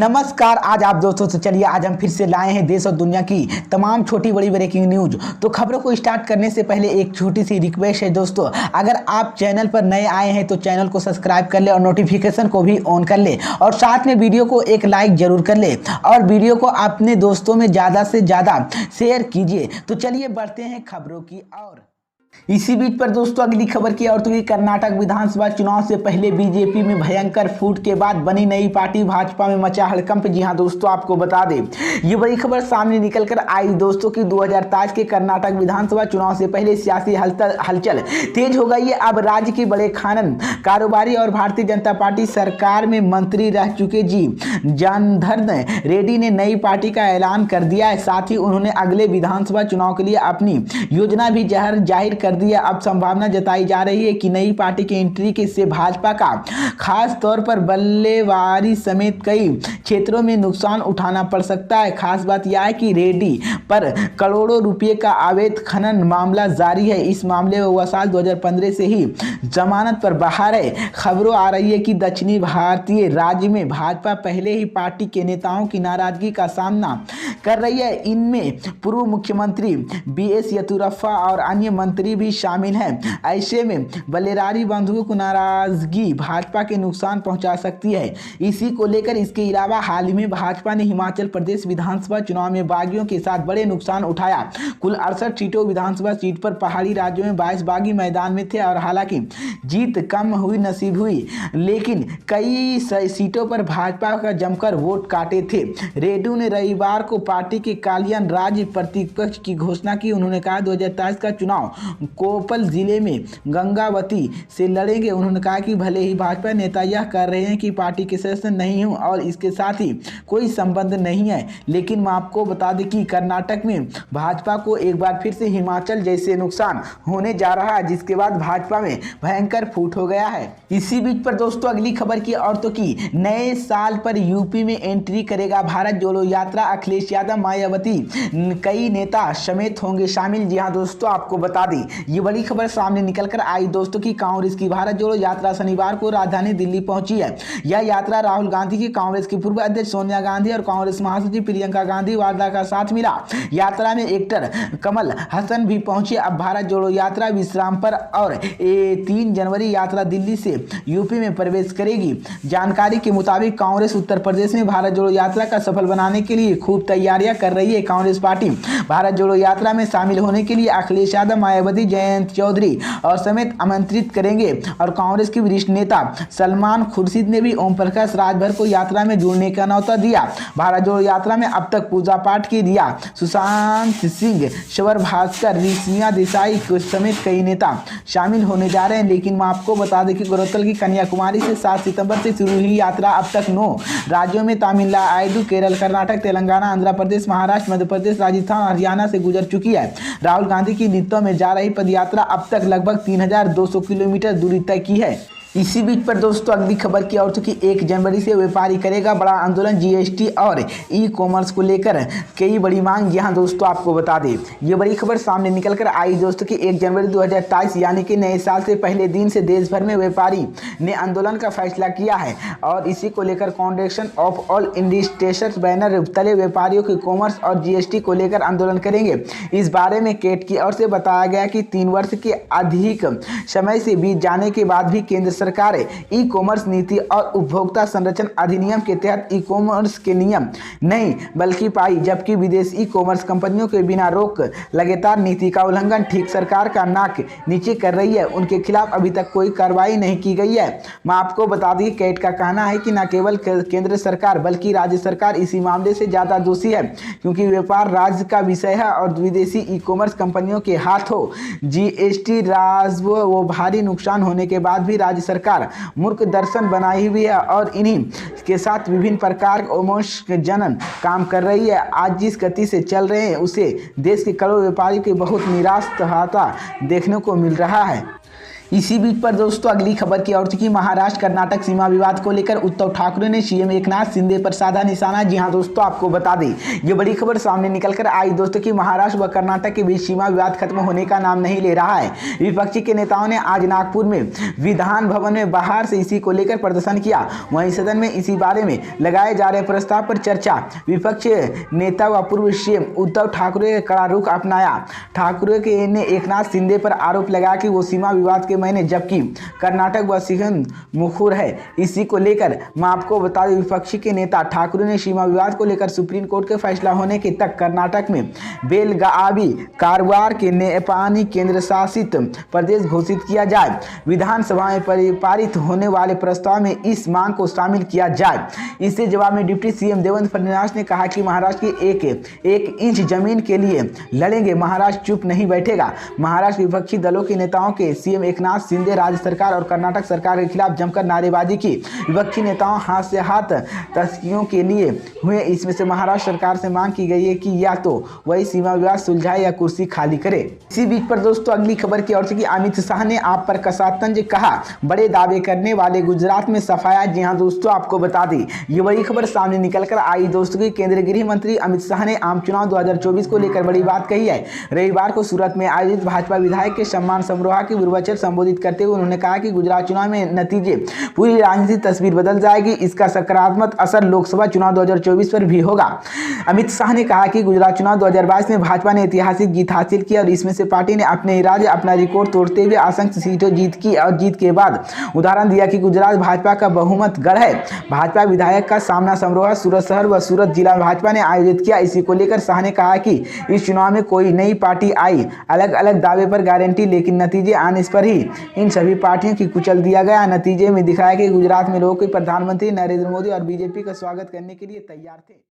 नमस्कार। आज आप दोस्तों से चलिए आज हम फिर से लाए हैं देश और दुनिया की तमाम छोटी बड़ी ब्रेकिंग न्यूज। तो खबरों को स्टार्ट करने से पहले एक छोटी सी रिक्वेस्ट है दोस्तों, अगर आप चैनल पर नए आए हैं तो चैनल को सब्सक्राइब कर ले और नोटिफिकेशन को भी ऑन कर ले और साथ में वीडियो को एक लाइक जरूर कर ले और वीडियो को अपने दोस्तों में ज़्यादा से ज़्यादा शेयर कीजिए। तो चलिए बढ़ते हैं खबरों की ओर। इसी बीच पर दोस्तों अगली खबर की और तो कि कर्नाटक विधानसभा चुनाव से पहले बीजेपी में भयंकर फूट के बाद बनी नई पार्टी भाजपा में मचा हड़कंप। जी हां दोस्तों, आपको बता दें ये बड़ी खबर सामने निकलकर आई दोस्तों कि 2023 के कर्नाटक विधानसभा चुनाव से पहले सियासी हलचल तेज हो गई है। अब राज्य के बड़े खानन कारोबारी और भारतीय जनता पार्टी सरकार में मंत्री रह चुके जी जनार्दन रेड्डी ने नई पार्टी का ऐलान कर दिया है। साथ ही उन्होंने अगले विधानसभा चुनाव के लिए अपनी योजना भी जाहिर कर दिया। अब संभावना जताई जा रही है कि नई पार्टी की एंट्री के से भाजपा का खास तौर पर बल्लेबारी समेत कई क्षेत्रों में नुकसान उठाना पड़ सकता है। खास बात यह है कि रेड्डी पर करोड़ों रुपए का अवैध खनन मामला जारी है। इस मामले में वह साल 2015 से ही जमानत पर बाहर है। खबरों आ रही है कि दक्षिणी भारतीय राज्य में भाजपा पहले ही पार्टी के नेताओं की नाराजगी का सामना कर रही है। इनमें पूर्व मुख्यमंत्री BS येदियुरप्पा और अन्य मंत्री भी शामिल हैं। ऐसे में बल्लेरारी बंधुओं को नाराजगी भाजपा के नुकसान पहुंचा सकती है। इसी को लेकर इसके अलावा हाल ही में भाजपा ने हिमाचल प्रदेश विधानसभा चुनाव में बागियों के साथ बड़े नुकसान उठाया। कुल 68 सीटों विधानसभा सीट पर पहाड़ी राज्यों में 22 बागी मैदान में थे और हालांकि जीत कम हुई नसीब हुई, लेकिन कई सीटों पर भाजपा का जमकर वोट काटे थे। रेड्डी ने रविवार को पार्टी के कालियन राज्य प्रतिपक्ष की घोषणा की। उन्होंने कहा 2023 का चुनाव कोपल जिले में गंगावती से लड़ेंगे। उन्होंने कहा कि भले ही भाजपा नेता यह कर रहे हैं कि पार्टी के सदस्य नहीं हूं और इसके साथ ही कोई संबंध नहीं है, लेकिन मैं आपको बता दें कि कर्नाटक में भाजपा को एक बार फिर से हिमाचल जैसे नुकसान होने जा रहा है, जिसके बाद भाजपा में भयंकर फूट हो गया है। इसी बीच पर दोस्तों अगली खबर की औरतों की नए साल पर यूपी में एंट्री करेगा भारत जोड़ो यात्रा। अखिलेश यादव, मायावती कई नेता समेत होंगे शामिल। जी हाँ दोस्तों, आपको बता दें ये बड़ी खबर सामने निकलकर आई दोस्तों की कांग्रेस की भारत जोड़ो यात्रा शनिवार को राजधानी दिल्ली पहुंची है। यह यात्रा राहुल गांधी की, कांग्रेस की पूर्व अध्यक्ष सोनिया गांधी और कांग्रेस महासचिव प्रियंका गांधी वाड्रा का साथ मिला। यात्रा में एक्टर कमल हसन भी पहुंचे। अब भारत जोड़ो यात्रा विश्राम पर और 3 जनवरी यात्रा दिल्ली से यूपी में प्रवेश करेगी। जानकारी के मुताबिक कांग्रेस उत्तर प्रदेश में भारत जोड़ो यात्रा का सफल बनाने के लिए खूब तैयारियां कर रही है। कांग्रेस पार्टी भारत जोड़ो यात्रा में शामिल होने के लिए अखिलेश यादव, मायावती, जयंत चौधरी और समेत आमंत्रित करेंगे और कांग्रेस के वरिष्ठ नेता सलमान खुर्शीद ने भी ओम प्रकाश राजभर को यात्रा में जुड़ने का न्योता दिया। भारत जोड़ो यात्रा में अब तक पूजा पाठ की रिया, सुशांत सिंह, शवर भास्कर, ऋषिया देसाई समेत कई नेता शामिल होने जा रहे हैं। लेकिन मैं आपको बता दें कि गौरतलब की कन्याकुमारी से 7 सितंबर से शुरू हुई यात्रा अब तक 9 राज्यों में तमिलनाडु, केरल, कर्नाटक, तेलंगाना, आंध्र प्रदेश, महाराष्ट्र, मध्य प्रदेश, राजस्थान, हरियाणा से गुजर चुकी है। राहुल गांधी की नेतृत्व में जा रही पदयात्रा अब तक लगभग 3200 किलोमीटर दूरी तय की है। इसी बीच पर दोस्तों अगली खबर की और तो कि 1 जनवरी से व्यापारी करेगा बड़ा आंदोलन। GST और ई-कॉमर्स को लेकर कई बड़ी मांग। यहाँ दोस्तों आपको बता दें ये बड़ी खबर सामने निकलकर आई दोस्तों कि 1 जनवरी 2023 यानी कि नए साल से पहले दिन से देश भर में व्यापारी ने आंदोलन का फैसला किया है और इसी को लेकर foundation of all industries banner तले व्यापारियों के कॉमर्स और GST को लेकर आंदोलन करेंगे। इस बारे में कैट की ओर से बताया गया कि 3 वर्ष के अधिक समय से बीत जाने के बाद भी केंद्र सरकार ई-कॉमर्स नीति और उपभोक्ता संरक्षण अधिनियम के तहत ई-कॉमर्स के नियम नहीं बल्कि पाई, जबकि विदेशी ई-कॉमर्स कंपनियों के बिना रोक लगातार नीति का उल्लंघन ठीक सरकार का नाक नीचे कर रही है। उनके खिलाफ अभी तक कोई कार्रवाई नहीं की गई है। मैं आपको बता दें कैट का कहना है कि न केवल केंद्र सरकार बल्कि राज्य सरकार इसी मामले से ज्यादा दोषी है, क्योंकि व्यापार राज्य का विषय है और विदेशी ई-कॉमर्स कंपनियों के हाथों GST राजस्व वो भारी नुकसान होने के बाद भी राज्य सरकार मूर्ख दर्शन बनाई हुई है और इन्हीं के साथ विभिन्न प्रकार जनन काम कर रही है। आज जिस गति से चल रहे हैं उसे देश के करोड़ों व्यापारी के बहुत निराश होता देखने को मिल रहा है। इसी बीच पर दोस्तों अगली खबर की ओर थी कि महाराष्ट्र कर्नाटक सीमा विवाद को लेकर उद्धव ठाकरे ने सीएम एकनाथ शिंदे पर साधा निशाना। जी हां दोस्तों, आपको बता दें ये बड़ी खबर सामने निकलकर आई दोस्तों कि महाराष्ट्र व कर्नाटक के बीच सीमा विवाद खत्म होने का नाम नहीं ले रहा है। विपक्षी के नेताओं ने आज नागपुर में विधान भवन में बाहर से इसी को लेकर प्रदर्शन किया। वहीं सदन में इसी बारे में लगाए जा रहे प्रस्ताव पर चर्चा। विपक्ष नेता व पूर्व सीएम उद्धव ठाकरे ने कड़ा रुख अपनाया। ठाकरे ने एकनाथ शिंदे पर आरोप लगाया कि वो सीमा विवाद के महीने, जबकि कर्नाटक व सीएम मुखर है। इसी को लेकर मैं आपको बता दें, विपक्षी के नेता ठाकरे ने सीमा विवाद को लेकर सुप्रीम कोर्ट के फैसला होने के तक कर्नाटक में बेलगावी कारवार के नेपाली केंद्र शासित प्रदेश घोषित किया जाए। विधानसभा में पारित होने वाले प्रस्ताव में इस मांग को शामिल किया जाए। इससे जवाब में डिप्टी सीएम देवेंद्र फडणवीस ने कहा कि महाराष्ट्र की एक इंच जमीन के लिए लड़ेंगे, महाराष्ट्र चुप नहीं बैठेगा। महाराष्ट्र विपक्षी दलों के नेताओं के सीएम एकनाथ शिंदे राज्य सरकार और कर्नाटक सरकार के खिलाफ जमकर नारेबाजी की। विपक्षी नेताओं हाथ से हाथ तस्कियों के लिए हुए। इसमें से महाराष्ट्र सरकार से मांग की गई है कि या तो वही सीमा विवाद सुलझाए या कुर्सी खाली करे। इसी बीच पर दोस्तों अगली खबर की ओर से कि अमित शाह ने आप पर कसा तंज, कहा बड़े दावे करने वाले गुजरात में सफाया। जी हां दोस्तों, आपको बता दें ये बड़ी खबर सामने निकलकर आई दोस्तों की केंद्रीय गृह मंत्री अमित शाह ने आम चुनाव 2024 को लेकर बड़ी बात कही है। रविवार को सूरत में आयोजित भाजपा विधायक के सम्मान समारोह की पूर्वाचल संबोधित करते हुए उन्होंने कहा कि गुजरात चुनाव में नतीजे पूरी राजनीतिक तस्वीर बदल जाएगी। इसका सकारात्मक असर लोकसभा चुनाव 2024 पर भी होगा। अमित शाह ने कहा कि गुजरात चुनाव 2022 में भाजपा ने ऐतिहासिक जीत हासिल की और इसमें से पार्टी ने अपने राज्य अपना रिकॉर्ड तोड़ते हुए असंख्य सीटों जीत की और जीत के बाद उदाहरण दिया कि गुजरात भाजपा का बहुमत गढ़ है। भाजपा विधायक का सामना समारोह सूरत शहर व सूरत जिला भाजपा ने आयोजित किया। इसी को लेकर शाह ने कहा कि इस चुनाव में कोई नई पार्टी आई, अलग अलग दावे पर गारंटी, लेकिन नतीजे आने पर ही इन सभी पार्टियों की कुचल दिया गया। नतीजे में दिखाया कि गुजरात में लोग प्रधानमंत्री नरेंद्र मोदी और बीजेपी का स्वागत करने के लिए तैयार थे।